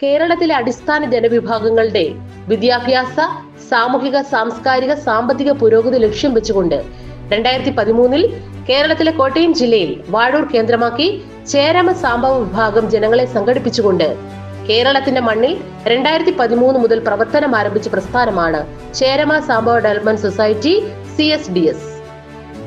കേരളത്തിലെ അടിസ്ഥാന ജനവിഭാഗങ്ങളുടെ വിദ്യാഭ്യാസ, സാമൂഹിക, സാംസ്കാരിക, സാമ്പത്തിക പുരോഗതി ലക്ഷ്യം വെച്ചുകൊണ്ട് 2013 കേരളത്തിലെ കോട്ടയം ജില്ലയിൽ വാഴൂർ കേന്ദ്രമാക്കി ചേരമ സാംബവ വിഭാഗം ജനങ്ങളെ സംഘടിപ്പിച്ചുകൊണ്ട് കേരളത്തിന്റെ മണ്ണിൽ 2013 മുതൽ പ്രവർത്തനം ആരംഭിച്ച പ്രസ്ഥാനമാണ് ചേരമ സാംബവ ഡെവലപ്മെന്റ് സൊസൈറ്റി CSDS.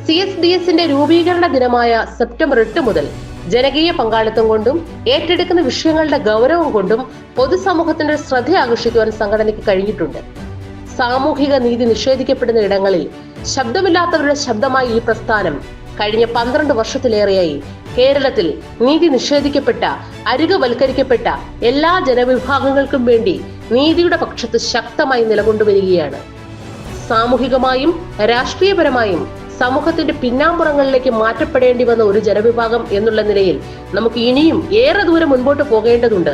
CSDSന്റെ രൂപീകരണ ദിനമായ സെപ്റ്റംബർ 8 മുതൽ ജനകീയ പങ്കാളിത്തം കൊണ്ടും ഏറ്റെടുക്കുന്ന വിഷയങ്ങളുടെ ഗൗരവം കൊണ്ടും പൊതുസമൂഹത്തിന്റെ ശ്രദ്ധ ആകർഷിക്കുവാൻ സംഘടനയ്ക്ക് കഴിഞ്ഞിട്ടുണ്ട്. സാമൂഹിക നീതി നിഷേധിക്കപ്പെടുന്ന ഇടങ്ങളിൽ ശബ്ദമില്ലാത്തവരുടെ ശബ്ദമായി ഈ പ്രസ്ഥാനം കഴിഞ്ഞ 12 വർഷത്തിലേറെയായി കേരളത്തിൽ നീതി നിഷേധിക്കപ്പെട്ട, അരികവൽക്കരിക്കപ്പെട്ട എല്ലാ ജനവിഭാഗങ്ങൾക്കും വേണ്ടി നീതിയുടെ പക്ഷത്ത് ശക്തമായി നിലകൊണ്ടുവരികയാണ്. സാമൂഹികമായും രാഷ്ട്രീയപരമായും സമൂഹത്തിന്റെ പിന്നാമ്പുറങ്ങളിലേക്ക് മാറ്റപ്പെടേണ്ടി വന്ന ഒരു ജനവിഭാഗം എന്നുള്ള നിലയിൽ നമുക്ക് ഇനിയും ഏറെ ദൂരം മുൻപോട്ട് പോകേണ്ടതുണ്ട്.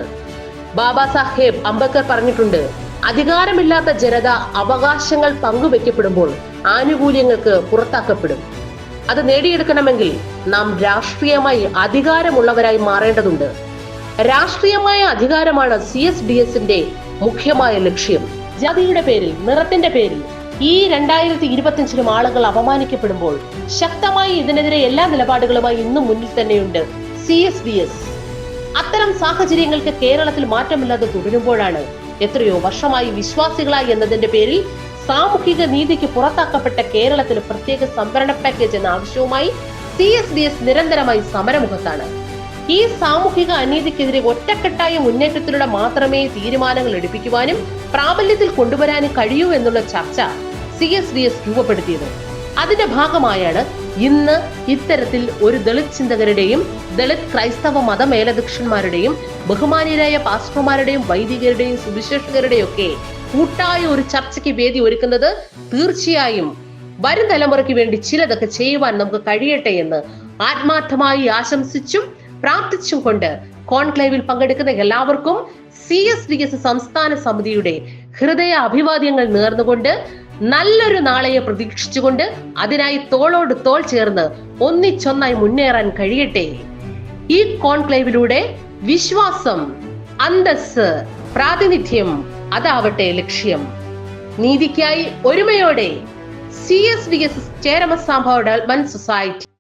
ബാബാ സാഹേബ് അംബേദ്കർ പറഞ്ഞിട്ടുണ്ട്, അധികാരമില്ലാത്ത ജനത അവകാശങ്ങൾ പങ്കുവെക്കപ്പെടുമ്പോൾ ആനുകൂല്യങ്ങൾക്ക് പുറത്താക്കപ്പെടും. അത് നേടിയെടുക്കണമെങ്കിൽ നാം രാഷ്ട്രീയമായി അധികാരമുള്ളവരായി മാറേണ്ടതുണ്ട്. രാഷ്ട്രീയമായ അധികാരമാണ് CSDSന്റെ മുഖ്യമായ ലക്ഷ്യം. ജാതിയുടെ പേരിൽ, നിറത്തിന്റെ പേരിൽ ഈ 2025 ആളുകൾ അപമാനിക്കപ്പെടുമ്പോൾ ശക്തമായി ഇതിനെതിരെ എല്ലാ നിലപാടുകളുമായി ഇന്നും മുന്നിൽ തന്നെയുണ്ട് CSDS. അത്തരം സാഹചര്യങ്ങൾക്ക് കേരളത്തിൽ മാറ്റമില്ലാതെ തുടരുമ്പോഴാണ് എത്രയോ വർഷമായി വിശ്വാസികളായി എന്നതിന്റെ പേരിൽ സാമൂഹിക നീതിക്ക് പുറത്താക്കപ്പെട്ട കേരളത്തിന് പ്രത്യേക സംവരണ പാക്കേജ് എന്ന ആവശ്യവുമായി CSDS നിരന്തരമായി സമരമുഖത്താണ്. ഈ സാമൂഹിക അനീതിക്കെതിരെ ഒറ്റക്കെട്ടായ മുന്നേറ്റത്തിലൂടെ മാത്രമേ തീരുമാനങ്ങൾ എടുപ്പിക്കുവാനും പ്രാബല്യത്തിൽ കൊണ്ടുവരാനും കഴിയൂ എന്നുള്ള ചർച്ച CSDS രൂപപ്പെടുത്തിയത്. അതിന്റെ ഭാഗമായാണ് ഇന്ന് ഇത്തരത്തിൽ ഒരു ദളിത് ചിന്തകരുടെയും ദളിത് ക്രൈസ്തവ മത മേലധ്യക്ഷന്മാരുടെയും ബഹുമാന്യരായ പാസ്റ്റർമാരുടെയും വൈദികരുടെയും സുവിശേഷകരുടെയും ഒക്കെ കൂട്ടായ ഒരു ചർച്ചയ്ക്ക് വേദി ഒരുക്കുന്നത്. തീർച്ചയായും വരും തലമുറയ്ക്ക് വേണ്ടി ചിലതൊക്കെ ചെയ്യുവാൻ നമുക്ക് കഴിയട്ടെ എന്ന് ആത്മാർത്ഥമായി ആശംസിച്ചും പ്രാർത്ഥിച്ചും കൊണ്ട് കോൺക്ലേവിൽ പങ്കെടുക്കുന്ന എല്ലാവർക്കും CSDS സംസ്ഥാന സമിതിയുടെ ഹൃദയ അഭിവാദ്യങ്ങൾ നേർന്നുകൊണ്ട് നല്ലൊരു നാളെയെ പ്രതീക്ഷിച്ചുകൊണ്ട് അതിനായി തോളോട് തോൾ ചേർന്ന് ഒന്നിച്ചൊന്നായി മുന്നേറാൻ കഴിയട്ടെ. ഈ കോൺക്ലേവിലൂടെ വിശ്വാസം, അന്തസ്സ്, പ്രാതിനിധ്യം അതാവട്ടെ ലക്ഷ്യം. നീതിക്കായി ഒരുമയോടെ CSDS ചേരമ സാംബവ ഡെവലപ്മെന്റ് സൊസൈറ്റി.